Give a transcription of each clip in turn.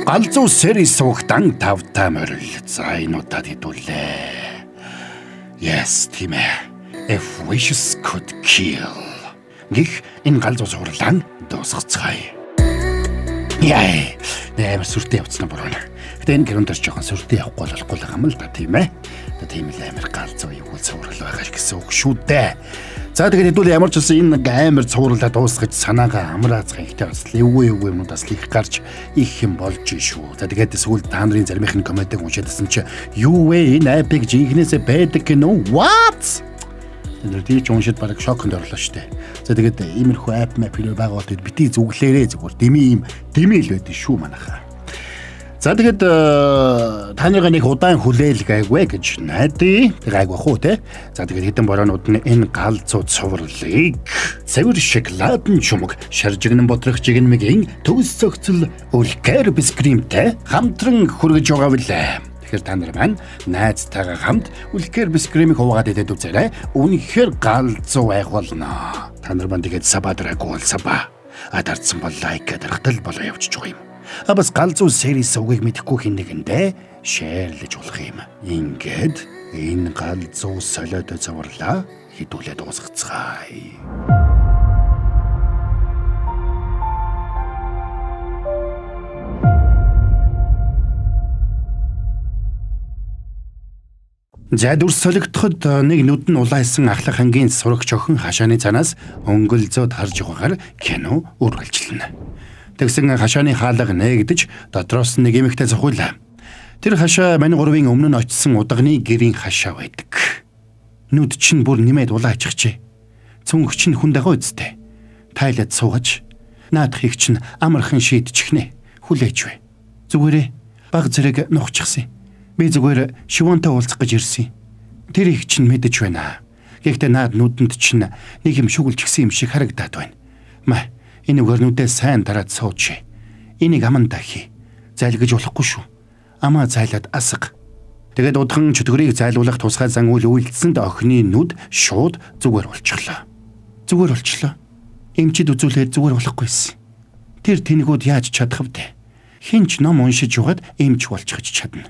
галзуу сэри суугтан тавтай морил. За энэ удаад хэдүүлээ. Yes, тийм ээ. If wishes could kill. Гэх энэ галзуу сурлан дуусгацгаая. Яа, нээр сүртэй явцсан бороо. Гэтэ энэ гэрүүндээс жоохон сүртэй явахгүй болохгүй юм л да, тийм ээ. Тийм л амар галзуу юу цуврал байгаа гэсэн үг шүү дээ. За тэгээд хэдүүл ямар ч үсэн энэ амар цувралаа дуусгаж санаагаа амраацгах ихтэй бас эвгүй юмудаас их гарч их юм болж шүү. За тэгээд сүүлд та нарын заримх нь комментиг уншаадсан чи юу вэ энэ апиг жинхнээсээ байдаг гэнэ what? Энэ тийч уншид бараг шоконд орлоо штэ. За тэгээд иймэрхүү ап мапыг байгуулад бити зүглээрээ зүгээр дэмий л байдэн шүү манайхаа. За тэгээд та нарыг нэг удаан хүлээл гайгүй гэж найдаа. Гайгүй хөө те. За тэгээд хэдэн бороонд нь энэ галзуу цувралыг цэвэр шоколадын чумаг шаржигнэн бодрох жигнэмгийн төгс цогцол үлкэр бискримтэй хамтран хүргэж байгаа билээ. Тэгэхээр та нар маань найзтайгаа хамт үлкэр бискримийг хуваагаад идээд үзээрэй. Үнэхээр галзуу байх болно. Та нар маань тэгээд сабадрагуул саба. Адарцсан бол лайк дарахтал болоо явчих юм. Бас галзуу сэри сувгийг мэдэхгүй хин нэгэндээ шеэрлэж болох юм. Ингээд энэ галзуу солиод цаварлаа хідүүлээд дуусгацгаая. За дүрс солигдоход нэг нүд нь улайсан ахлах ангийн сурагч охин хашааны цанаас өнгөлзөөд харж байгаагаар кино үргэлжлэнэ. Тэгсэн хашааны хаалга нээгдэж дотроос нэг эмэгтэй зохиулаа. Тэр хашаа мань гурвын өмнө нь очисон удагны гэрийн хашаа байдаг. Нүд чинь бүр нэмээд улаачихжээ. Цүнх чинь хүн дагуу үсттэй. Тайлад суугаж наадах их чинь амархан шийдчихнэ. Хүлээж вэ. Зүгээрээ баг зэрэг нухчихсан. Би зүгээр шивонтой уулзах гэж ирсэн. Тэр их чинь мэдэж байна. Гэхдээ наад нүдэнд чинь нэг юм шүглжсэн юм шиг харагдаад байна. Маа энэ өгөрнүүдээ сайн дараад сууж. Энийг амандаа хий. Зайлгаж болохгүй шүү. Амаа зайлаад асга. Тэгээд удхан чөтгөрийг зайлуулах тусгай зан үйл үйлдэлсэнд охины нүд шууд зүгээр болчихлоо. Зүгээр болчихлоо. Эмчид үзүүлээд зүгээр болохгүйсэн. Тэр тэнэгүүд яаж чадах вэ? Хинч ном уншиж угаад эмч болчих чадна.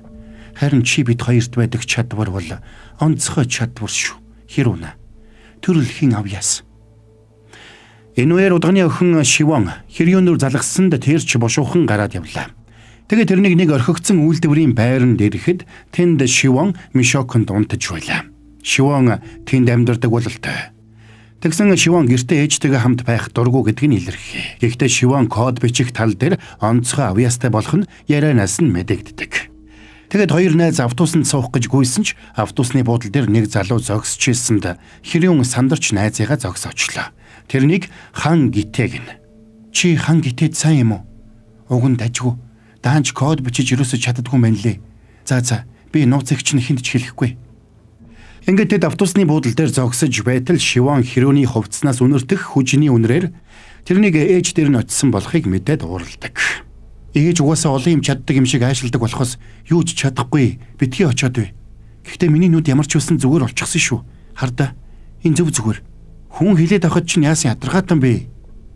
Харин чи бид хоёрт байдаг чадвар бол онцгой чадвар шүү. Хэр үнэ? Төрөлхийн авьяас. Энэгээр удганы охин Шивон хэрүүнөр залгасанд тэрч бошуухан гараад явлаа. Тэгээд тэрнийг нэг орхигдсон үйлдвэрийн байранд ирэхэд тэнд Шивон Мишоконд унтаж байлаа. Шивон тэнд амьдардаг бололтой. Тэгсэн Шивон гэртээ ээжтэйгээ хамт байх дурггүй гэдг нь илэрхий. Гэхдээ Шивон код бичих тал дээр онцгой авьяастай болох нь ярианаас нь мэдэгддэг. Тэгээд хоёр найз автобусанд суух гэж гүйсэн ч автобусны буудлын дээр нэг залуу зогсож ирсэнд хэрүүн сандарч найзыгаа зогсоочлоо. Тэрнийг хан гитэг гэнэ. Чи хан гитэд сайн юм уу? Уг нь дажгүй. Даанч код бичиж юусоо чаддгүй мэн лээ. За би нууцэгч нь хинт ч хэлэхгүй. Ингээд тэд автобусны буудлын дээр зогсож байтал Шивон хэрүүний хувцснаас үнэртэх хүжний үнрээр тэрнийг ээж дээр нь очисон болохыг мэдээд уурладаг. Ээж угаасаа олон юм чаддаг юм шиг айшилдаг болохоос юу ч чадахгүй битгий очоод вэ. Гэхдээ миний нүд ямар ч үсэн зүгээр болчихсон шүү. Хардаа энэ зүгээр. Хүн хилээд авахд чинь яасан ядаргаатан бэ?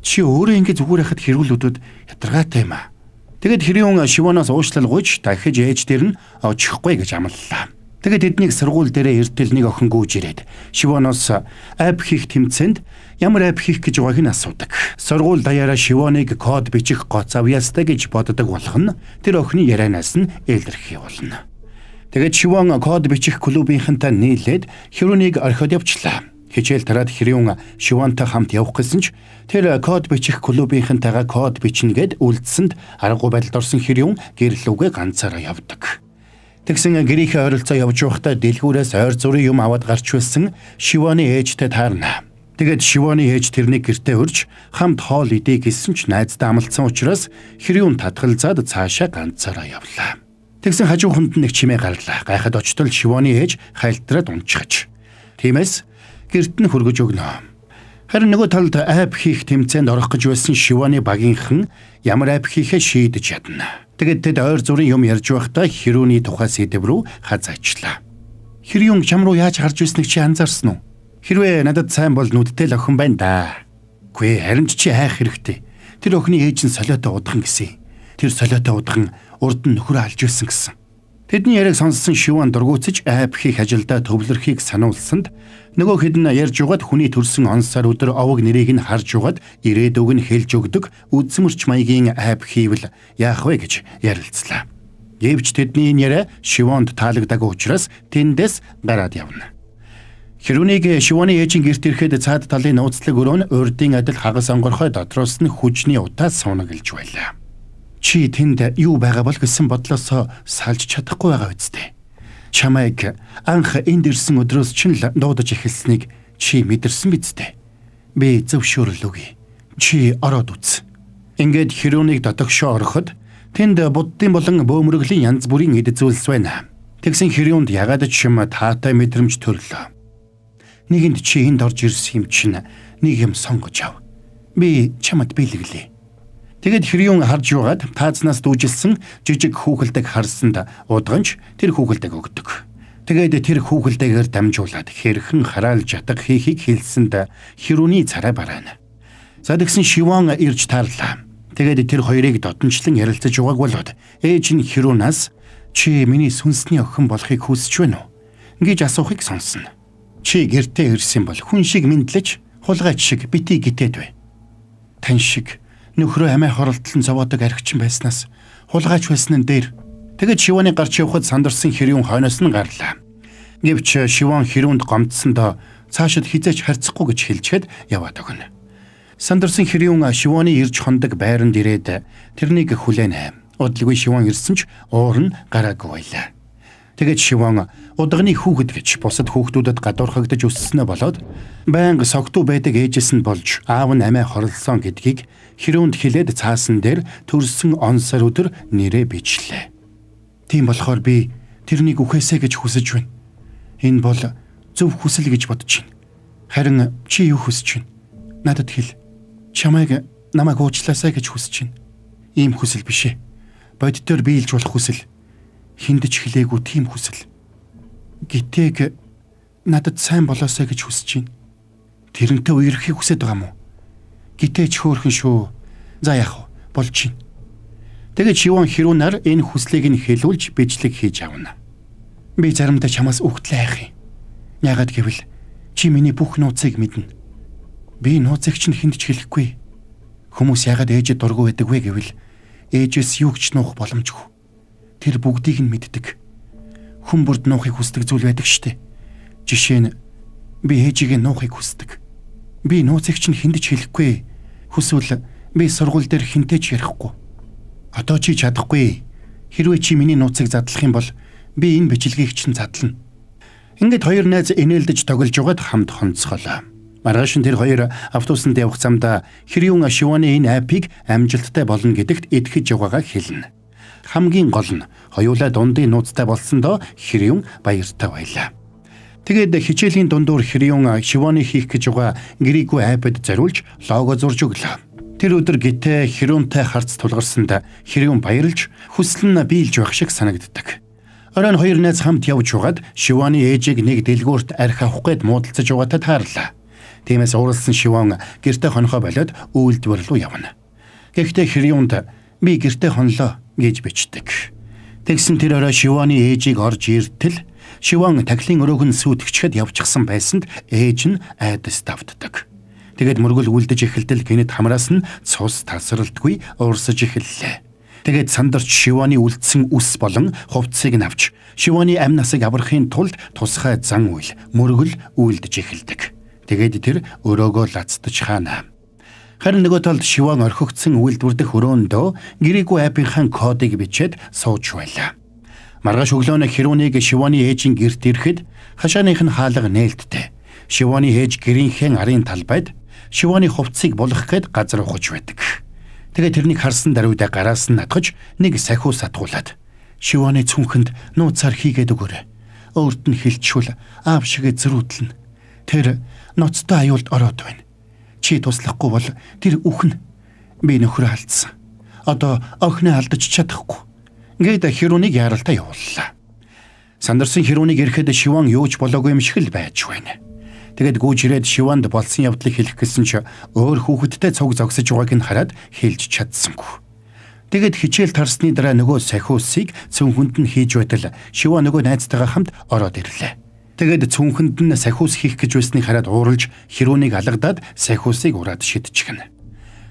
Чи өөрөө ингэ зүгээр байхад хэрүүлүүдүүд ядаргаатай юм аа. Тэгэд хэрүүн Шивоноос уушлал гуйж дахиж ээж дээр нь очихгүй гэж амлалаа. Тэгэд тэднийг сургууль дээрээ эртэл нэг охин гүйж ирээд Шивоноос ап хийх тэмцээнд ямар ап хийх гэж байгааг нь асуудаг. Сургууль даяараа Шивоныг код бичих гоц авьяастай гэж боддог болох нь тэр охины ярианаас нь илэрхий болно. Тэгэд Шивон код бичих клубийнхэнтэй нийлээд хэрүүнийг орхиод явчлаа. Хичээл тараад хэрүүн Шивонтой хамт явах гэсэн ч тэр код бичих клубийнхэнтэйгээ код бичнэ гэд үлдсэнд аргагүй байдалд орсон хэрүүн гэрлүүгээ ганцаараа явдаг. Тэгсэн гэрийнхээ ойролцоо явж байхдаа дэлгүүрээс ойр зүрийн юм аваад гарч байсан Шивоны ээжтэй таарна. Тэгэд Шивоны ээж тэрний гэртээ урьж хамт хоол идэ гэсэн ч найзтай амлцсан учраас хэрүүн татгалзаад цаашаа ганцаараа явлаа. Тэгсэн хажууханд нэг чимээ гарлаа. Гайхад очтол Шивоны ээж хайлтраад унчихж. Тиймээс гэрт нь хөргөж өгнө. Харин нөгөө талд ап хийх тэмцээнд орох гэж байсан Шивоны багийнхан ямар ап хийхээ шийдэж чадна. Тэгэд тэд ойр зүрийн юм ярьж байхдаа хэрүүний тухай сэдэв рүү хазаачлаа. Хэрүүн чам руу яаж харж ирснийг чи анзаарсан уу? Хэрвээ надад сайн бол нүдтэй л охин байна да. Гүй харин чи хайх хэрэгтэй. Тэр охины ээж нь солиотой удхан гисэн. тэр солиотой удхан урд нь нөхрөө алж ирсэн гэсэн. Тэдний яриаг сонссон Шиван дургуутсаж айп хийх ажилдаа төвлөрөхийг сануулсанд нөгөө хэд нь ярьж угаад хүний төрсөн онсоор өдөр овог нэрийг нь харж угаад ирээдүг нь хэлж өгдөг үдсмэрч маягийн айп хийвэл яах вэ гэж ярилцлаа. Гэвч тэдний энэ яриа Шиванд таалагдаагүй учраас тэндээс гараад явна. Хирүүнийг Шиваны ээжийн гэрт ирэхэд цаад талын нууцлаг өрөө нь урдын адил хагас онгорхой дотроос нь хүчний утаа суунаглаж байлаа. Чи тэнд юу байгаа бол гэсэн бодлосоо салж чадахгүй байгаа үстэй. Чамайг анх энд ирсэн өдрөөс чинь л дуудаж эхэлснийг чи мэдэрсэн бидтэй. Би зөвшөөрөл өгье. Чи ороод үз. Ингээд Хирүүнийг дотогшоо ороход тэнд буддын болон бөөмрөглөлийн янз бүрийн эд зүйлс байна. Тэгсэн Хирүүнд ягаад ч юм таатай мэдрэмж төрлөө. Нэгэнд чи энд орж ирсэн юм чинь нэг юм сонгож ав. Би чамд бэлгэлээ. Тэгэд Хирүүн харж угаад таазнаас дүүжилсэн жижиг хүүхэлдэг харсанд удганч тэр хүүхэлдэг өгдөг. Тэгээд тэр хүүхэлдэгээр дамжуулаад хэрхэн хараалж ятга хийхийг хэлсэнд Хирүүний царай бараана. За тэгсэн Шиван ирж таарлаа. Тэгээд тэр хоёрыг дотнчлан ярилцаж угааг болоод ээж нь Хирүүнаас чи миний сүнсний охин болохыг хүсэж байна уу гэж асуухыг сонсно. Чи гэртээ ирсэн бол хүн шиг мэдлэж хулгайч шиг битий гитээд бай. Тань шиг нөхрөө амиа хоролтлон зовоодог архичин байснаас хулгайч байсан нь дээр. Тэгэд Шиваны гарч явхад сандарсан Хирүүн хойноос нь гарлаа. Гэвч Шиван Хирүүнд гомдсондоо цаашид хизээч харьцахгүй гэж хэлчихэд яваад өгнө. Сандарсан Хирүүн Шиваны ирж хондог байранд ирээд тэрнийг хүлээнэ. Удалгүй Шиван ирсэн ч уур нь гараагүй байлаа. Тэгэд Шиван удагны хүүхэд гэж бусад хүүхдүүдэд гадуурхагдаж өсснөө болоод байнга согтуу байдаг ээжээс нь болж аав нь амиа хорлсон гэдгийг Хирүүнд хэлээд цаасан дээр төрсөн онсоор өдөр нэрээ бичлээ. Тийм болохоор би тэрнийг үхээсэ гэж хүсэж байна. Энэ бол зөв хүсэл гэж бодож байна. Харин чи юу хүсэж байна? Надад хэл. Чамайг намайг уучлаасай гэж хүсэж байна. Ийм хүсэл биш ээ. Боддоор биелж болох хүсэл. Хиндэж хэлээгүй тийм хүсэл. Гэтээг надад сайн болоосай гэж хүсэж байна. Тэрнтэй үерхийг хүсэж байгаа мó? Гэтээж хөөрхөн шүү. За яах вэ? Болж байна. Тэгээд Шиван Хирүүнаар энэ хүслийг нь хэлүүлж бичлэг хийж авна. Би заримдаа чамаас үхтлээ айх юм. Яагаад гэвэл чи миний бүх нууцыг мэднэ. Би нууцыг чинь хүнд ч хэлэхгүй. Хүмүүс яагаад ээжэд дургүй байдаг вэ гэвэл ээжээс юу ч нуух боломжгүй. Тэр бүгдийг нь мэддэг. Хүн бүрд нуухыг хүсдэг зүйл байдаг штэ. Жишээ нь би ээжигээ нуухыг хүсдэг. Би нууцыг чинь хүнд ч хэлэхгүй. Хүсвэл би сургууль дээр хинтэй ч ярихгүй. Одоо чи чадахгүй. Хэрвээ чи миний нууцыг задлах юм бол би энэ бичлэгийг чинь задлана. Ингээд хоёр найз инээлдэж тоглож байгаад хамт хонцголоо. Маргааш нь тэр хоёр автобусанд явах замдаа Хирүүн Шиваны энэ айпыг амжилттай болно гэдэгт итгэж байгаагаа хэлнэ. Хамгийн гол нь хоёулаа дундын нууцтай болсондоо Хирүүн баяртай байлаа. Тэгээд хичээлийн дундуур Хирүүн Шиваны хийх гэж байгаа гэрийгүү айпад зориулж лого зурж өглөө. Тэр өдөр гитэ Хирүүнтэй харц тулгарсанд Хирүүн баярлж хүсэл нь биелж байх шиг санагддаг. Оройн хоёр найз хамт явж байгаад Шиваны ээжийг нэг дэлгүүрт архи авах гээд муудалцаж байгаатай таарлаа. Тиймээс ууралсан Шиван гэртээ хонохоо болоод үйлдвэр рүү явна. Гэхдээ Хирүүнд би гэртээ хонлоо гэж бичдэг. Тэгсэн тэр орой Шиваны ээжийг орж иртэл Шиван тахилын өрөөг нь сүйтгэчгээд явчихсан байсанд ээж нь айдас давтдаг. Тэгээд мөргөл үлдэж эхэлтэл гинэд хамраас нь цус тасралтгүй уурсаж эхэллээ. Тэгээд сандарч Шиваны үлдсэн үс болон хувцсыг нь авч Шиваны амь насыг аврахын тулд тусгай зан үйл мөргөл үлдэж эхэлдэг. Тэгээд тэр өрөөгөө лацдаж хаана. Харин нөгөө талд Шиван орхигдсон үйлдвэрдэх өрөөндөө гэрийгүү айпынхаа кодыг бичээд сууж байлаа. Маргааш өглөө Хирүүнийг Шиваны ээжийн гэрт ирэхэд хашааных нь хаалга нээлттэй. Шиваны ээж гэрийнхээ арын талбайд Шиваны хувцсыг булгах гээд газар ухаж байдаг. Тэгээд тэрнийг харсан даруйдаа гараас нь натгаж нэг сахиу сатгуулад Шиваны цүнхэнд нууцаар хийгээд өгөөрэй. Өөрт нь хэлчихвэл аав шиг зөрүүдлэн. Тэр ноцтой аюулд ороод байна. Чи туслахгүй бол тэр үхэн. Би нөхрөө алдсан. Одоо охиноо алдаж чадахгүй. Гээд Хирүүнийг яаралтай явууллаа. Сандарсан Хирүүнийг ирэхэд Шиван юу ч болоогүй юм шиг л байж байна. Тэгэд гүйж ирээд Шиванд болсон явдлыг хэлэх гэсэн ч өөр хүүхэдтэй цуг зогсож байгааг нь хараад хэлж чадсангүй. Тэгэд хичээл тарсны дараа нөгөө сахиусыг цүнхэнд нь хийж байтал Шива нөгөө найзтайгаа хамт ороод ирлээ. Тэгэд цүнхэнд нь сахиус хийх гэж байсныг хараад ууралж Хирүүнийг алгадаад сахиусыг ураад шидчихгэнэ.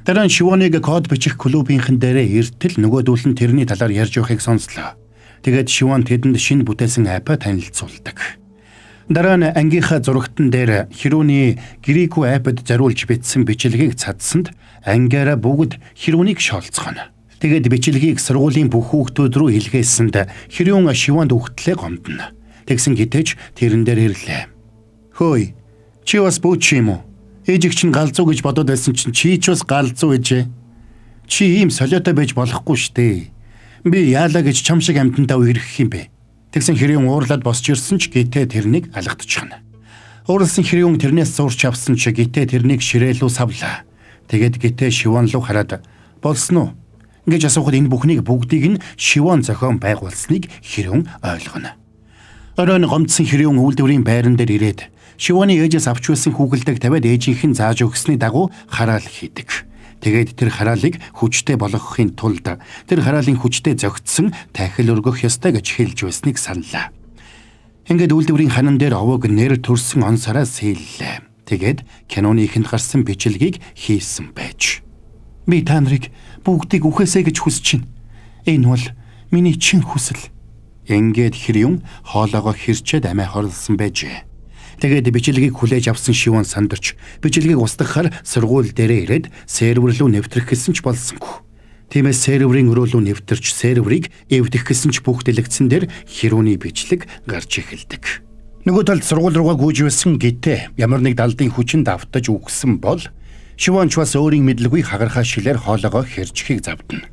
Дараа нь Шивоныг код бичих клубийнхэн дээрээ иртэл нөгөөдүүл нь тэрний талаар ярьж байхыг сонслоо. Тэгээд Шивон тэдэнд шинэ бүтээсэн апа танилцуулдаг. Дараа нь ангийнхаа зурагтан дээр Хирүүний Грекүү апад зориулж бичсэн бичлэгийг цадсанд ангиараа бүгд Хирүүнийг шоолцгоно. Тэгээд бичлэгийг сургуулийн бүх хүүхдүүд рүү илгээсэнд Хирүүн Шивонд өгтлээ гомдно. Тэгсэн гитэж тэрэн дээр ирлээ. Хөөе, чи бас бууч юм уу? Ээжиг чинь галзуу гэж бодоод байсан чинь чи ч бас галзуу ээжээ. Чи ийм солиотой байж болохгүй штэ. Би яалаа гэж чам шиг амьтандаа үерхэх юм бэ? Тэгсэн Хирүүн уурлаад босч ирсэн ч гитэ тэрнийг алгадчихна. Ууралсан Хирүүн тэрнээс зурч авсан ч гитэ тэрнийг ширээлүү савлаа. Тэгээд гитэ Шивон руу хараад болсон уу гэж асуухад энэ бүхнийг бүгдийг нь Шивон зохион байгуулсныг Хирүүн ойлгоно. Оройн гомдсон Хирүүн үйлдвэрийн байран дээр ирээд Шивоны ээжээс авч байсан хүүгэлдэг тавиад ээжийнх нь зааж өгсөний дагуу хараал хийдэг. Тэгээд тэр хараалыг хүчтэй болгохын тулд тэр хараалын хүчтэй зөгцсөн тахил өргөх ёстой гэж хэлж байсныг саналаа. Ингээд үйлдвэрийн ханан дээр овог нэр төрсөн он сараа сэллээ. Тэгээд киноны ихэнд гарсан бичлэгийг хийсэн байж. Би та нарыг бүгдийг үхээсэй гэж хүсэж байна. Энэ бол миний чин хүсэл. Ингээд Хирүүн хоолоогоо хэрчээд амиа хорлсон байжээ. Тэгээд бичлэгийг хүлээж авсан Шивон сандарч бичлэгийг устгахаар сургууль дээрээ ирээд сервер рүү нэвтрэх гэсэн ч болсонгүй. Тиймээс серверийн өрөөлөө нэвтэрч серверийг эвдэх гэсэн ч бүх дэлгэцэн дээр Хирүүний бичлэг гарч эхэлдэг. Нөгөө талд сургууль руугаа гүйж байсан гитэ ямар нэг далдын хүчинд автаж үгсэн бол Шивон ч бас өөрийн мэдлгүй хагархаа шилээр хоолоогоо хэржихийг завдна.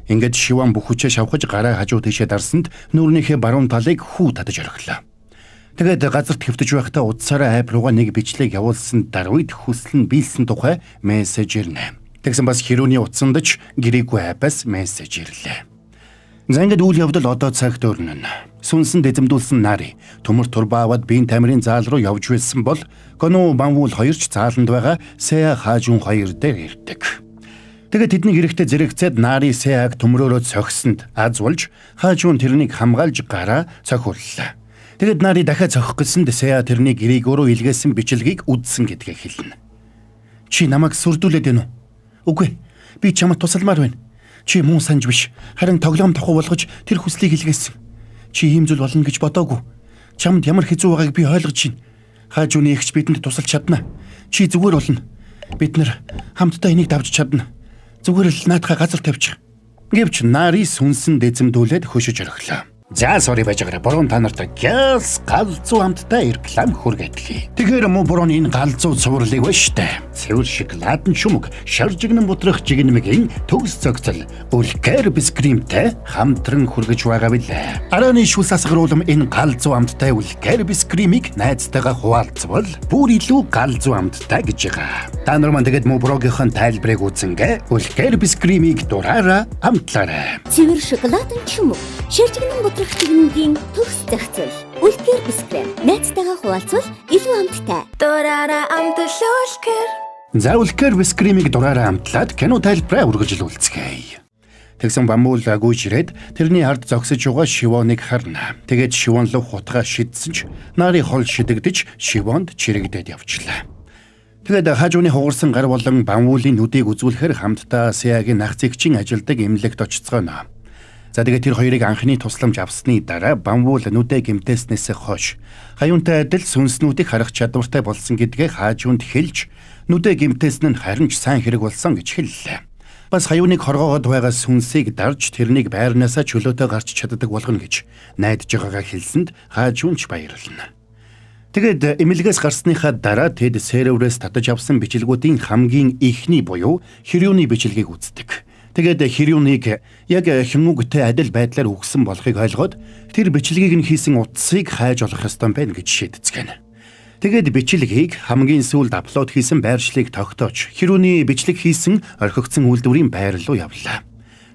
Ингээд Шивон бүх хүчээ шавхаж гараа хажуу тийшээ дарсанд нүүрнийхээ баруун талыг хүү татаж орхилоо. Тэгээд газарт хэвтэж байхдаа удсаараа айп руугаа нэг бичлэг явуулсан даруйд хүсэл нь биелсэн тухай мессеж ирнэ. Тэгсэн бас Хирүүний утсанд ч Грекүү айпаас мессеж ирлээ. За ингээд үйл явдал одоо цагт өрнөн. Сүнсэн дэзэмдүүлсэн нари төмөр турба аваад биеийн тамирын заал руу явж байсан бол Гону Банвул хоёрч зааланд байгаа Сэа Хаажун хоёр дээр ирдэг. Тэгээд тэдний эрэхтэй зэрэгцээд нари Сэаг төмрөөрөө цогсонд аз болж Хаажун тэрнийг хамгаалж гараа цохиуллаа. Тэгээд нари дахиад цохих гэсэнд Сэа тэрний Грекөөрөө илгээсэн бичлэгийг үдсэн гэдгээ хэлнэ. Чи намайг сүрдүүлээд байна уу? Үгүй. Би чамд тусалмаар байна. Чи муу санж биш. Харин тоглоом тоху болгож тэр хүслийг илгээсэн. Чи ийм зүйл болно гэж бодоогүй. Чамд ямар хэцүү байгааг би ойлгож байна. Хаажууны эгч бидэнд тусалж чадна. Чи зүгээр болно. Бид нар хамтдаа энийг давж чадна. Зүгээр л наадхаа газар тавьчих. Гэвч нари сүнсэн дэзэмдүүлээд хөшөж орхилоо. За sorry байж байгаарай. Буруу та нартай гяс галзуу хамттай реклам хүргэтлээ. Тэгэхээр муу буруу энэ галзуу цувралыг байна штэ. Цэвэр шоколадын шүмэг, шаржигнан бутрах жигнэмгийн төгс цогцол, үлгэр бискримтэй хамтран хүргэж байгаа билээ. Араны шүлс асгаруулам энэ галзуу хамттай үлгэр бискримийг найзтайгаа хуваалцвал бүр илүү галзуу хамттай гэж байгаа. Та нар маань тэгээд муу буруугийн тайлбарыг үзэнгээ үлгэр бискримийг дураараа хамтлаарай. Цэвэр шоколадын шүмэг, шаржигнан бутрах жигнэмгийн төгс цогцол, үлгэр бискрим найзтайгаа хуваалцвал илүү амттай. Дураараа амтлуулгэр. За үлгэр бискримийг дураараа амтлаад кино тайлбараа үргэлжлүүлцгээе. Тэгсэн Бамбул гүйж ирээд тэрний ард зогсож байгаа Шивоныг харна. Тэгээд Шивон руу хутгаа шидсэн ч нари хол шидэгдэж Шивонд чирэгдээд явчлаа. Тэгээд хажууны хугарсан гар болон Бамбулын нүдийг үзүүлэхээр хамтдаа Сэагийн ах зэгчийн ажилдаг эмнэлэгт очицгоно. За тэгээд тэр хоёрыг анхны тусламж авсны дараа Бамбул нүдэ гэмтээснээс хойш хаюунтай адил сүнснүүдийг харах чадвартай болсон гэдгээ хаажуунд хэлж нүдэ гэмтээсэн нь харин ч сайн хэрэг болсон гэж хэллээ. Бас хаюуныг хоргоогод байгаа сүнсийг дарж тэрнийг байрнаасаа чөлөөтэй гарч чаддаг болгоно гэж найдаж байгаагаа хэлсэнд хаажуунч баярлана. Тэгээд эмнэлгээс гарсныхаа дараа тэд серверээс татаж авсан бичлэгүүдийн хамгийн ихний буюу Хирүүний бичлэгийг үздэг. Тэгээд Хирүүнийг яг хэмүүгтэй адил байдлаар үгсэн болохыг ойлгоод тэр бичлэгийг нь хийсэн утсыг хайж олох ёстой байна гэж шийдцгэнэ. Тэгээд бичлэгийг хамгийн сүүлд апплод хийсэн байршлыг тогтоож Хирүүний бичлэг хийсэн орхигдсон үйлдвэрийн байр руу явлаа.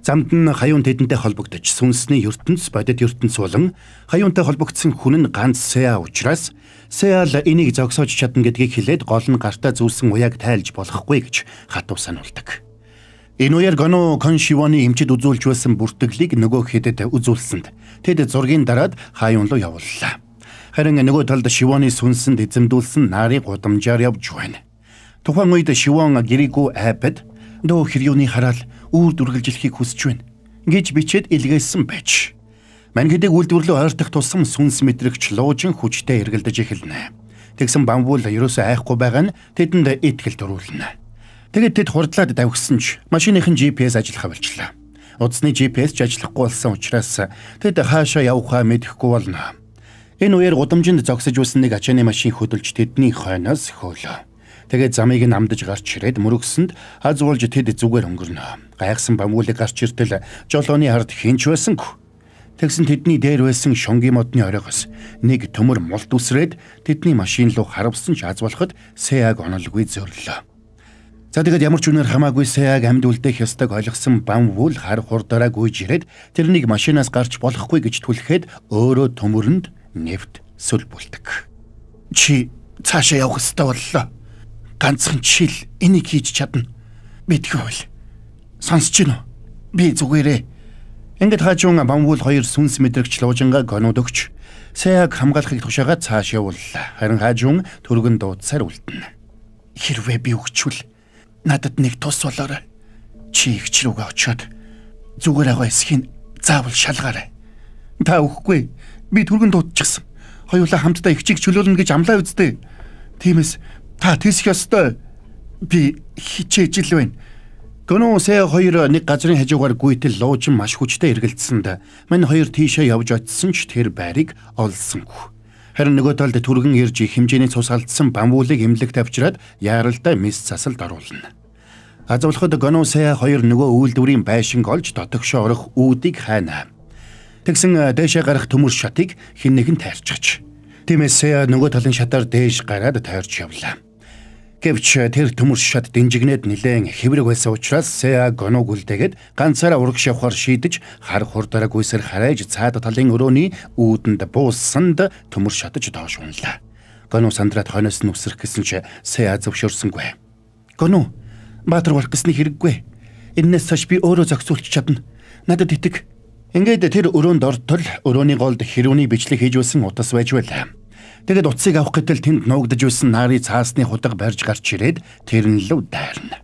Замд нь хаюун тэдэнтэй холбогдож сүнсний ертөнц бодит ертөнц болон хаюунтай холбогдсон хүн нь ганц Сэа учраас Сэа л энийг зогсоож чадна гэдгийг хэлээд гол нь гартаа зүүсэн уяаг тайлж болохгүй гэж хатуу сануулдаг. Энэ үеэр Гоно Коншивоны эмчид үзүүлж байсан бүртгэлийг нөгөө хэдэд үзүүлсэнд тэд зургийн дараад хаюун руу явууллаа. Харин нөгөө талд Шивоны сүнсэнд эзэмдүүлсэн нарыг гудамжаар явж байна. Тухайн үед Шивон гэрээгүй айпад дөө хэрюуны хараал үр дүргэлжлэхийг хүсэж байна гэж бичээд илгээсэн байж. Мангэдэг үйлдвэрлэлөө ойртох тусам сүнс мэдрэгч луужин хүчтэй эргэлдэж эхэлнэ. Тэгсэн бамбуул ерөөсөө айхгүй байгаа нь тэдэнд итгэл төрүүлнэ. Тэгээд тэд хурдлаад давхсан ч машиныхын GPS ажиллахаа болчлаа. Удасны GPS ч ажиллахгүй болсон учраас тэд хаашаа явахаа мэдэхгүй болно. Энэ үеэр гудамжинд зогсож байсан нэг ачааны машин хөдөлж тэдний хойноос хөөлөө. Тэгээд замыг нь амдаж гарч ирээд мөрөгсөнд аз уулж тэд зүгээр өнгөрнө. Гайхсан бамбуулыг гарч иртэл жолооны ард хинч байсангүй. Тэгсэн тэдний дээр байсан шонгийн модны оройгоос нэг төмөр мулт үсрээд тэдний машин руу харавсан ч аз болоход Сеаг онолгүй зөрлөө. За тэгээд ямар ч үнээр хамаагүй Сеаг амьд үлдэх ёстойг ойлгосон бамбуул хар хурдаараа гүйж ирээд тэрнийг машинаас гарч болохгүй гэж түлхээд өөрөө төмөрөнд нефт сүлбүүлдэг. Чи цаашаа явах ёстой боллоо. Ганцхан чил энийг хийж чадна. Битгүүл. Сонсож гинөө. Би зүгээрээ. Ингээд хажуун бамбуул хоёр сүнс мэдрэгч луужингаа Гонод өгч Сеаг хамгаалахыг тушаагаад цааш явууллаа. Харин хажуун түргэн дуудсаар үлдэнэ. Хэрвээ би өгчвөл надад нэг тус болоорой. Чи ихч рүүгээ очиод зүгээр байгаа эсхийг заавал шалгаарай. Та өгөхгүй. Би түргэн дуудчихсан. Хоёулаа хамтдаа ихчийг чөлөөлнө гэж амлаа үздэй. Тиймээс та тэсэх ёстой. Би хичээж ил байна. Гоно Сеаг хоёр нэг газрын хажуугаар гүйтэл луужин маш хүчтэй эргэлдсэнд мань хоёр тийшээ явж очисон ч тэр байрыг олсонгүй. Харин нөгөө талд түргэн ирж их хэмжээний цус алдсан бамбуулыг эмнэлэгт авчираад яаралтай мис засалд оруулна. Аз болоход Гоно Сеаг хоёр нөгөө үйлдвэрийн байшинг олж дотогшоо орох үүдийг хайна. Тэгсэн дээшээ гарах төмөр шатыг хэн нэгэн тайрчихж. Тиймээс Сеаг нөгөө талын шатаар дээш гараад тойрч явлаа. Гэвч тэр төмөр шат динжигнээд нэлээд хэврэг байсан учраас Сеаг Гоног үлдээгээд ганцаараа урагш явахаар шийдэж хар хурдаараа гүйсэр харайж цаад талын өрөөний үүдэнд буусанд төмөр шатаж доош унлаа. Гоно сандраад хойноос нь үсрэх гэсэн чи Сеаг зөвшөөрсөнгүй. Гоно баатар болох гэсний хэрэггүй. Эннээс цааш би өөрөө зохицуулж чадна. Надад итэг. Ингээд тэр өрөөнд ортол өрөөний голд хэрүүний бичлэг хийж байсан утас байж байлаа. Тэгэд утсыг авах гэтэл тэнд нуугдж байсан нарийн цаасны худаг барьж гарч ирээд тэрэн лөө дайрна.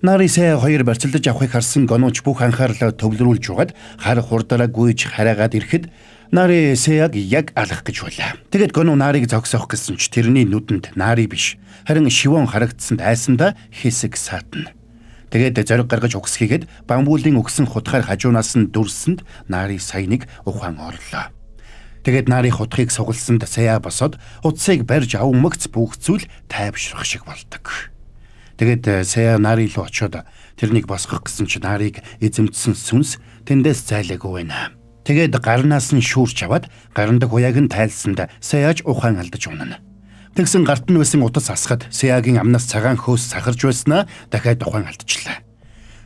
Нарийн Сеаг хоёр барьцалдаж авахыг харсан Гонооч бүх анхаарлаа төвлөрүүлж угаад хар хурдаараа гүйж хараагаад ирэхэд нарийн Сеаг яг алах гэж байлаа. Тэгэд Гоно нарыг зогсоох гэсэн ч тэрний нүдэнд нарий биш харин Шивон харагдсан айсандаа хэсэг саатна. Тэгээд зориг гаргаж угсхийгээд бамбуулын өгсөн хутгаар хажуунаас нь дүрсэнд нарийн саяныг ухаан орлоо. Тэгээд нарийн хутгийг сугалсанд Сеаг босоод утсыг барьж авмагц бүх зүйл тайвшрах шиг болдог. Тэгээд Сеаг нарийн руу очиод тэрнийг босгох гэсэн чи нарыг эзэмдсэн сүнс тэндээс зайлаагүй байна. Тэгээд гарнаас нь шүүрч аваад гарандаг уяаг нь тайлсанд Сеаг ухаан алдаж унана. Тэгсэн гарт нь байсан утас асахад Сеагийн амнаас цагаан хөөс сахарж байснаа дахиад ухаан алдчихлаа.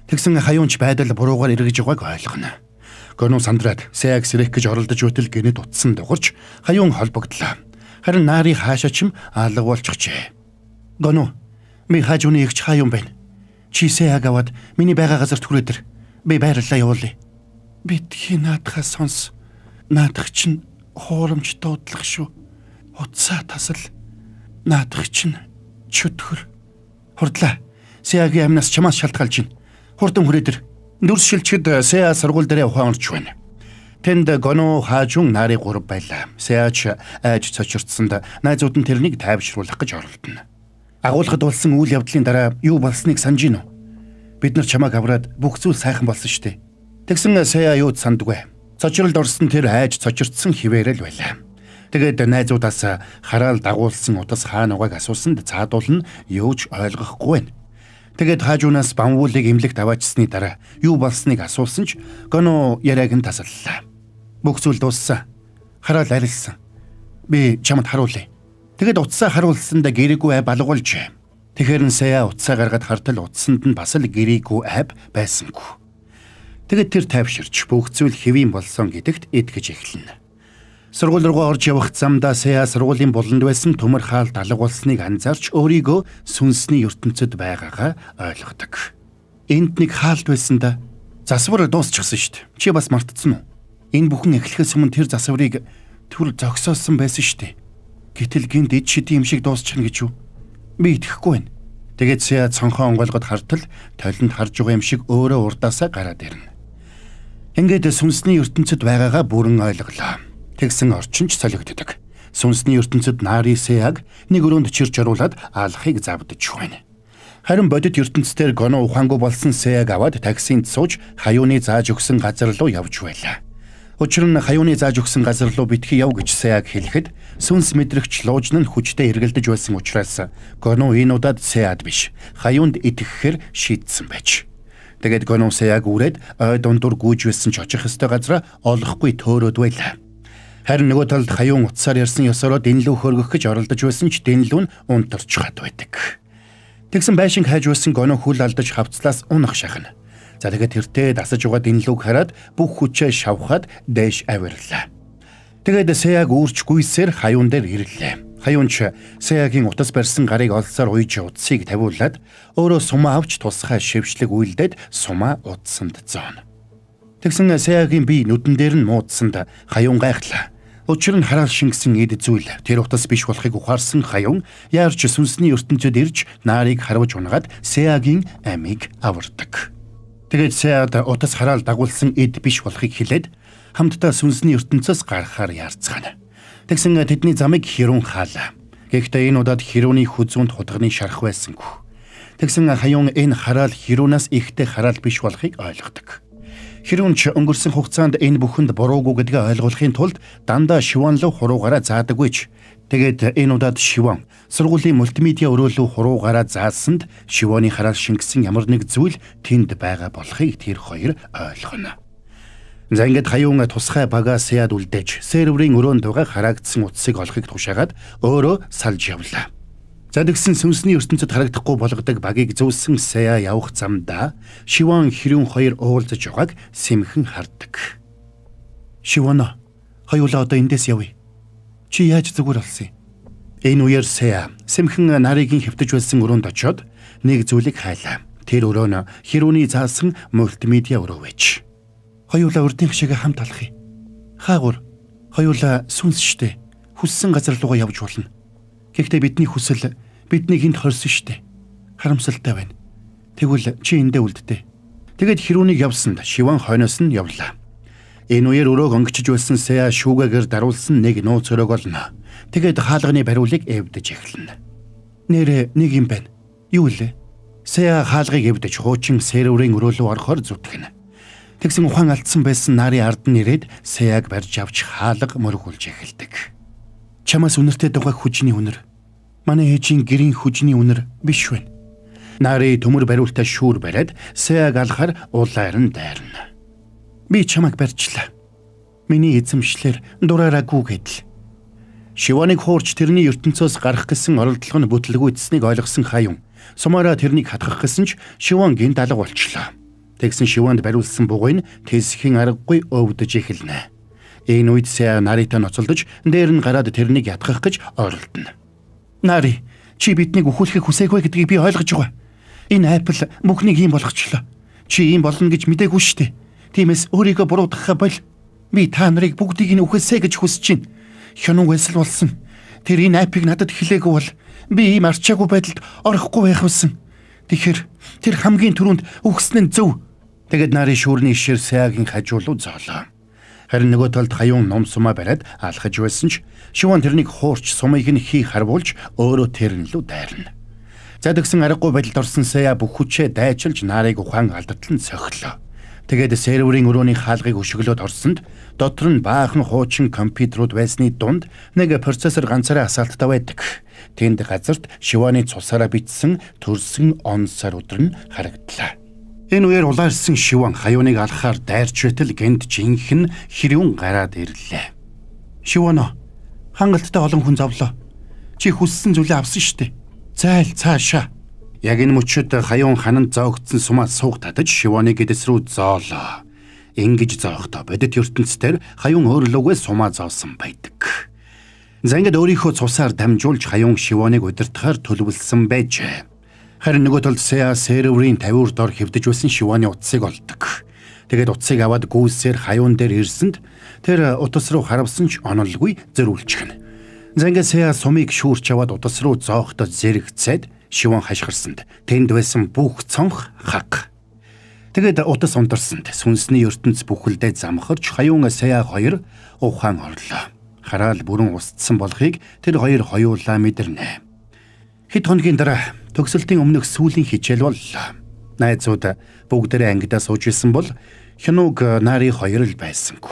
Тэгсэн хаюунч байдал буруугаар эргэж байгааг ойлгоно. Гоно сандраад Сеаг сэрэх гэж оролдож үтэл гинэд утсан дугарч хаюун холбогдлоо. Харин нарийн хаашаа ч алга болчихжээ. Гоно, ми хажууны ихч хаюун байна. Чи Сеаг аваад миний байгаа газарт хүрээдэр. Би байрлалаа явуулъя. Битгий наадахаа сонс. Наадах чинь хуурамч дуудлах шүү. Утсаа тасал. Наадах чинь чөтгөр. Хурдлаа. Сеагийн амнаас чамаас шалтгаалж байна. Хурдан хүрээдэр. Дүрс шилчгэд Сеаг сургууль дээр ухаан орж байна. Тэнд Гоно хаажун нарийн гурав байлаа. Сеаг айж цочирдсанд найзууд нь тэрнийг тайвшруулах гэж оролдоно. Агуулгад болсон үйл явдлын дараа юу болсныг санаж гинөө. Бид нар чамааг авраад бүх зүйл сайхан болсон штэ. Тэгсэн Сеаг юуд сандгүй. Цочролд орсон тэр айж цочирдсан хിവэрэл байлаа. Тэгээд найзуудаас хараал дагуулсан утас хаана угааг асуусанд цаадуул нь юу ч ойлгохгүй байна. Тэгээд хаажуунаас бамбуулыг эмнэлэгт аваачсны дараа юу болсныг асуусан ч Гоно яриаг нь тасаллаа. Бүх зүйл дууссан. Хараал арилсан. Би чамд харуулъя. Тэгэд утсаа харуулсанд гэрээгүй ай балгуулж. Тэгэхэр нь Сеаг утсаа гаргаад хартал утсанд нь бас л гэрээгүй айб байсангүй. Тэгэд тэр тайвширч бүх зүйл хэвийн болсон гэдэгт итгэж эхэлнэ. Сургууль руу орж явах замдаа Сеаг сургуулийн буланд байсан төмөр хаалт алга болсныг анзаарч өөрийгөө сүнсний ертөнцид байгаагаа ойлгодог. Энд нэг хаалт байсан да. Засвар дуусчихсан шүү дээ. Чи бас мартцсан уу? Энэ бүхэн эхлэхээс өмнө тэр засварыг түр зогсоосон байсан шүү дээ. Гэтэл гинт эд шидийн юм шиг дуусчихна гэж юу? Би итгэхгүй байна. Тэгээд Сеа цонхоо онгойлгод хартал толинд харж байгаа юм шиг өөрөө урдаасаа гараад ирнэ. Ингээд сүнсний ертөнцид байгаагаа бүрэн ойлголоо. Тэгсэн орчинч солигддог. Сүнсний ертөнцид Нари Сеаг нэг өрөөнд чирч оруулаад алхахыг завдаж байна. Харин бодит ертөнцээр гоно ухаангүй болсон Сеаг аваад таксинд сууж хаюуны зааж өгсөн газар руу явж байлаа. Учир нь хаюуны зааж өгсөн газар руу битгий яв гэж Сеаг хэлэхэд сүнс мэдрэгч луужн нь хүчтэй эргэлдэж байсан учраас гоно энэ удаад Сеад биш хаюунд итгэхээр шийдсэн байж. Тэгээд гоно Сеаг үрээд ой дундуур гүйж байсан ч очих ёстой газараа олохгүй төөрөөд байлаа. Харин нөгөө талд хаюун утсаар ярьсан ёсороо дэнлүү хөргөх гэж оролдож байсан ч дэнлүү нь унтарч хад байдаг. Тэгсэн байшинг хайж байсан гоно хүл алдаж хавцлаас унах шахна. За тэгээд тэртээ дасаж байгаа дэнлүүг хараад бүх хүчээ шавхаад дээш авирлаа. Тэгээд Сеаг үүрч гүйсээр хаюун дээр ирлээ. Хаюунч Сеагийн утас барьсан гарыг олсоор уйж утсыг тавиулаад өөрөө сумаа авч тусгай шившлэг үйлдээд сумаа утсанд зооно. Тэгсэн Сеагийн бие нүдэн дээр нь муудсанд хаюун гайхлаа. Учир нь хараал шингэсэн эд зүйл тэр утас биш болохыг ухаарсан хаюун яарч сүнсний ертөнцөд ирж Нарыг харваж унгаад Сеагийн амийг авардаг. Тэгээд Сеад утас хараал дагуулсан эд биш болохыг хэлээд хамтдаа сүнсний ертөнцөөс гарахаар яарцгаана. Тэгсэн тэдний замыг Хирүүн хаалаа. Гэхдээ энэ удаад Хирүүний хүзүүнд худганы шарах байсангүй. Тэгсэн хаюун энэ хараал Хирүүнаас ихтэй хараал биш болохыг ойлгодог. Хирүүн ч өнгөрсөн хугацаанд энэ бүхэнд буруугүй гэдгээ ойлгуулахын тулд дандаа Шиван руу хуруугаараа заадаггүйч. Тэгээд энэ удаад Шиван сургуулийн мультимедиа өрөөлөө хуруугаараа заасанд Шиваны хараал шингэсэн ямар нэг зүйл тэнд байгаа болохыг тэр хоёр ойлгоно. За ингээд хаюун тусгай багаа Сеад үлдээж серверийн өрөөнд байгаа хараагдсан утсыг олохыг тушаагаад өөрөө салж явлаа. За тэгсэн сүнсний ертөнцид харагдахгүй болгодог багийг зөөсөн Сеа явах замдаа Шиван Хирүүн хоёр уулзаж байгааг сэмхэн хардаг. Шивано, хоёулаа одоо эндээс явъя. Чи яаж зүгээр болсон юм? Энэ үеэр Сеа сэмхэн Наригийн хэвтэж байсан өрөөнд очиод нэг зүйлийг хайлаа. Тэр өрөө нь Хирүүний заасан мультимедиа өрөө байж. Хоёулаа урдын шиг хамт алхъя. Хаагур, хоёулаа сүнс штэ. Хүссэн газар руугаа явж болно. Гэхдээ бидний хүсэл бидний хинт хорсон штэ. Харамсалтай байна. Тэгвэл чи эндээ үлддээ. Тэгэд Хирүүнийг явсанд Шиван хойноос нь явлаа. Энэ үеэр өрөөг өнгөчж байсан Сеа шүүгээгээр даруулсан нэг нууц өрөөг олно. Тэгэд хаалганы бариулыг эвдэж эхэлнэ. Нэрэ нэг юм байна. Юу лээ? Сеа хаалгыг эвдэж хуучин серверийн өрөөлөө орохоор зүтгэнэ. Тэгсэн ухаан алдсан байсан Нари ард нь ирээд Сеаг барьж авч хаалга мөргүүлж эхэлдэг. Чамаас үнэртэй дугай хүчний үнэр. Манай ээжийн гэрийн хүчний үнэр биш вэ? Нари төмөр бариултаа шүүр бариад Сеаг алхаар улаар нь дайрна. Би чамайг барьчлаа. Миний эзэмшлэр дураараагүй гэдэл. Шиваныг хуурч тэрний ертөнцөөс гарах гэсэн оролдлого нь бүтлгүйдсэнийг ойлгосон хаюун сумаараа тэрнийг хатгах гэсэн ч Шиван гинт алга болчлоо. Тэгсэн Шиванд бариулсан бугыг нь тэсхийн аргагүй өвдөж эхэлнэ. Энэ үед Сеа Наритай ноцолдож дээр нь гараад тэрнийг ятгах гэж оролдоно. Нари, чи биднийг өхүүлэхийг хүсээгүй гэдгийг би ойлгож байгаа. Энэ Apple бүхнийг ийм болгочлоо. Чи ийм болно гэж мэдээгүй шүү дээ. Тиймээс өөрийгөө буруутгахаа бол. Би та нарыг бүгдийг нь үхэлсэ гэж хүсэж байна. Хянуу эсэл болсон. Тэр энэ апыг надад хэлээгүй бол би ийм арчаагүй байдалд орохгүй байх байсан. Тэгэхээр тэр хамгийн түрүүнд үхсэн нь зөв. Тэгэд Нари шүүрний ишээр Сеагийн хажуулуу зоолоо. Харин нөгөө талд хаюун ном сумаа бариад алхаж байсан ч Шиван тэрнийг хуурч сумыг нь хий харвуулж өөрөө тэрнлүү дайрна. За тэгсэн аргагүй байдалд орсон Сеа бүх хүчээ дайчилж Нарыг ухаан алдартлан цохилоо. Тэгээд серверийн өрөөний хаалгыг өшөглөөд орсонд дотор нь баахан хуучин компьютерууд байсны дунд нэг процессор ганцаараа асаалттай байдаг. Тэнд газарт Шиваны цусаараа бичсэн төрсөн онсаар өдөр нь харагдлаа. Энэ үеэр улаарсан Шиван хаюуныг алхахаар дайрч байтал гэнт жинхэнэ Хирүүн гараад ирлээ. Шивано, хангалттай олон хүн зовлоо. Чи хүссэн зүйлээ авсан штэ. Зайл цаашаа. Яг энэ мөчөд хаюун хананд зоогдсон сумаас сууг татаж Шиваны гэдэс рүү зоолоо. Ингэж зоохдоо бодит ертөнцийн хаюун өөрлөгөө сумаа зоосон байдаг. За ингээд өөрийнхөө цусаар дамжуулж хаюун Шиваныг удирдахаар төлөвлөсөн байжээ. Харин нөгөө талд Сеа серверийн 50 дор хэвдэж байсан Шиваны утсыг олдог. Тэгээд утсыг аваад гүйсээр хаюун дээр ирсэнд тэр утас руу харавсан ч онолгүй зөрүүлчихнэ. За ингээд Сеа сумыг шүүрч аваад утас руу зоохтой зэрэгцээд Шиван хашгирсанд тэнд байсан бүх цонх хаг. Тэгээд утас унтарсанд сүнсний ертөнц бүхэлдээ замхарч хаюун Сеа хоёр ухаан орлоо. Хараал бүрэн устсан болохыг тэр хоёр хоёулаа мэдэрнэ. Хэд хоногийн дараа төгсөлтийн өмнөх сүүлийн хичээл боллоо. Найзууд бүгдээрээ ангидаа сууж исэн бол Хянуг нари хоёр л байсангүй.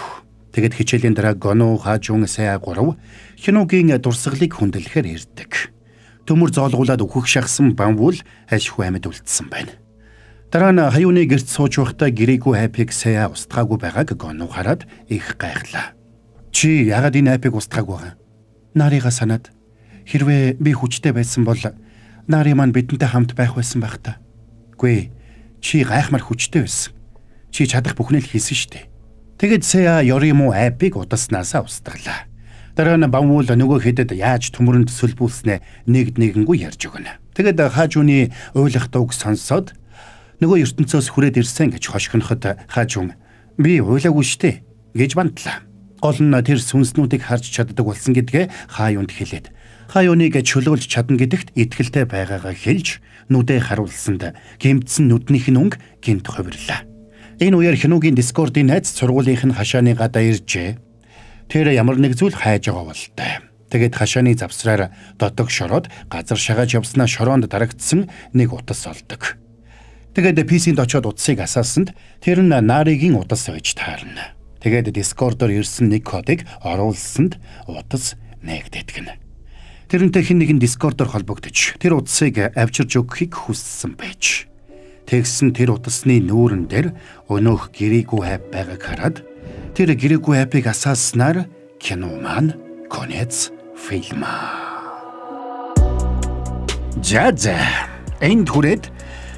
Тэгэд хичээлийн дараа Гоно Хажун Сеа 3 Хянугийн дурсгалыг хүндлэхээр ирдэг. Төмөр зоолгуулад өөхөх шахсан бамвул ашгүй амьд үлдсэн байна. Дараа нь хаюуны гэрт сууж байхдаа гэрээгүй хайпыг Сеа устгаагүй байгааг Гоно хараад их гайхлаа. Чи яагаад энэ хайпыг устгаагүй байгаа? Нарига санаад хэрвээ би хүчтэй байсан бол Нари маань бидэнтэй хамт байх байсан байх та. Гүй, чи гайхмар хүчтэй байсан. Чи чадах бүхнээ л хийсэн штэ. Тэгэд Сеа Ёриму айпыг удаснасаа устгалаа. Дараа нь бамвул нөгөө хэдэд яаж төмөрөнд сөлбүүлснэ нэгднэгэнгүй ярьж өгнө. Тэгэд Хажууны уйлах дууг сонсоод нөгөө ертөнцөөс хүрээд ирсэн гэж хошигноход Хажун би уйлаагүй штэ гэж бандлаа. Гол нь тэр сүнснүүдийг харж чаддаг болсон гэдгээ Хаюунд хэлээд Хаюуныг чөлөөлж чадна гэдэгт итгэлтэй байгаагаа хэлж нүдээ харуулсанд гэмтсэн нүднийх нь өнг гинт хувирлаа. Энэ үеэр Хянугийн Discord-ийн найз сургуулийнх нь хашааны гадаа иржээ. Тэр ямар нэг зүйл хайж байгаа болтой. Тэгээд хашааны завсраар дотог шороод газар шагааж явснаа шороонд дарагдсан нэг утас олдог. Тэгээд PC-нд очиод утсыг асаасанд тэр нь Наригийн утас байж таарна. Тэгээд Discord-оор ирсэн нэг кодыг оруулсанд утас нээгдэтгэн. Тэрнтэй хэн нэгэн Discord-оор холбогдож тэр утсыг авчирж өгөхийг хүссэн байж. Тэгсэн тэр утасны нүүрэн дээр өнөөх гэрээгүй хайп байгааг хараад тэр гэрээгүй хайпыг асааснаар кино маань конец фильма. Жажа энд хүрээд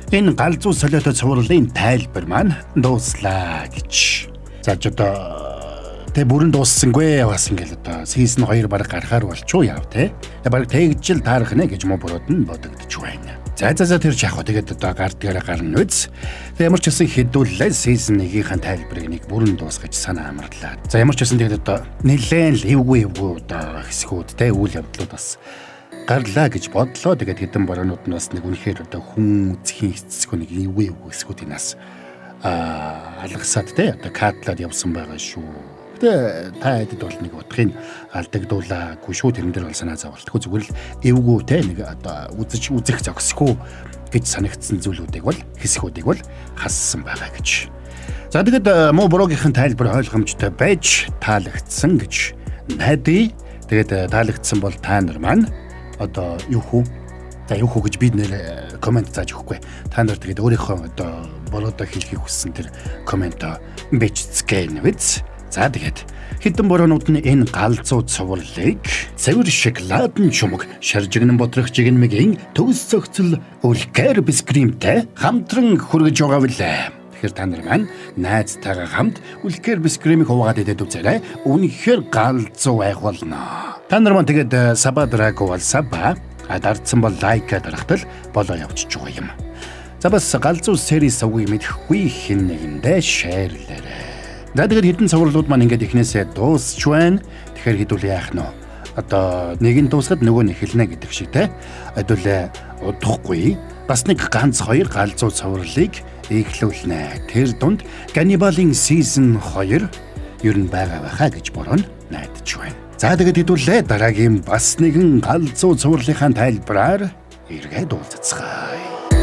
энэ галзуу солиотой цувралын тайлбар маань дууслаа гэж. За ч одоо тэ бүрэн дууссангүй бас ингээл одоо season 2 баг гарахаар болчоо яав те. Баг тэгжил таарах нэ гэж муу бурууд нь бодогдож байна. За тэр ч яг хоо тэгээд одоо гардгаараа гарна үз. Тэг ямар ч гэсэн хэдүүлээ season 1-ийн тайлбарыг нэг бүрэн дуусгаж санаа амарлаа. За ямар ч гэсэн тэгээд одоо нэлээд л эвгүй одоо хэсгүүд те үйл явдлууд бас гарлаа гэж бодлоо. Тэгээд хэдэн бороонд нь бас нэг үнэхээр одоо хүн үзхийн хэсгүүд нэг эвгүй хэсгүүдийн нас алгасаад те одоо катлаад явсан байгаа шүү. Тэ та хэд бол нэг утгыг алдагдуулаагүй шүү. Тэрэн дээр бол санаа зовлтгүй зүгээр л эвгүй те нэг одоо үзэх зогсгүй гэж санагдсан зүйлүүдийг бол хэсгүүдийг бол хассан байгаа гэж. За тэгээд муу буруугийн тайлбар ойлгомжтой байж таалагдсан гэж найдаа. Тэгээд таалагдсан бол та нар маань одоо юу хүү? За юу хүү гэж бид нэр комент зааж өгөхгүй. Та нар тэгээд өөрийнхөө одоо буруудаа хэлхийг хүссэн тэр комент бичцгээ нэвз. За тэгээд хэдэн бороонууд нь энэ галзуу цувралыг цэвэр шоколадын чумаг шаржигнан бодрох жигнэмгийн төгс цогцол үлгэр бискримтэй хамтран хүргэж байгаа билээ. Тэгэхээр та нар маань найзтайгаа хамт үлгэр бискримийг хуваагаад идээд үзээрэй. Үнэхээр галзуу байх болно. Та нар маань тэгээд саба драагүй бол саба, дардсан бол лайк дарахтал болоо явчихж байгаа юм. За бас галзуу сервис авгийг мэдэхгүй хэн нэгэндээ шеэрлээрэй. За тэгээд хэдэн цувралууд маань ингээд ихнээсээ дуусч байна. Тэгэхээр хэдүүл яах нь вэ? Одоо нэг нь дуусахад нөгөө нь эхэлнэ гэдэг шиг те. Хэдүүл удахгүй бас нэг ганц хоёр галзуу цувралыг эхлүүлнэ. Тэр дунд Ганнибалын season 2 ер нь байгаа байхаа гэж борон найдаж байна. За тэгээд хэдүүлээ дараагийн бас нэгэн галзуу цувралынхаа тайлбараар эргээд уулзцгаая.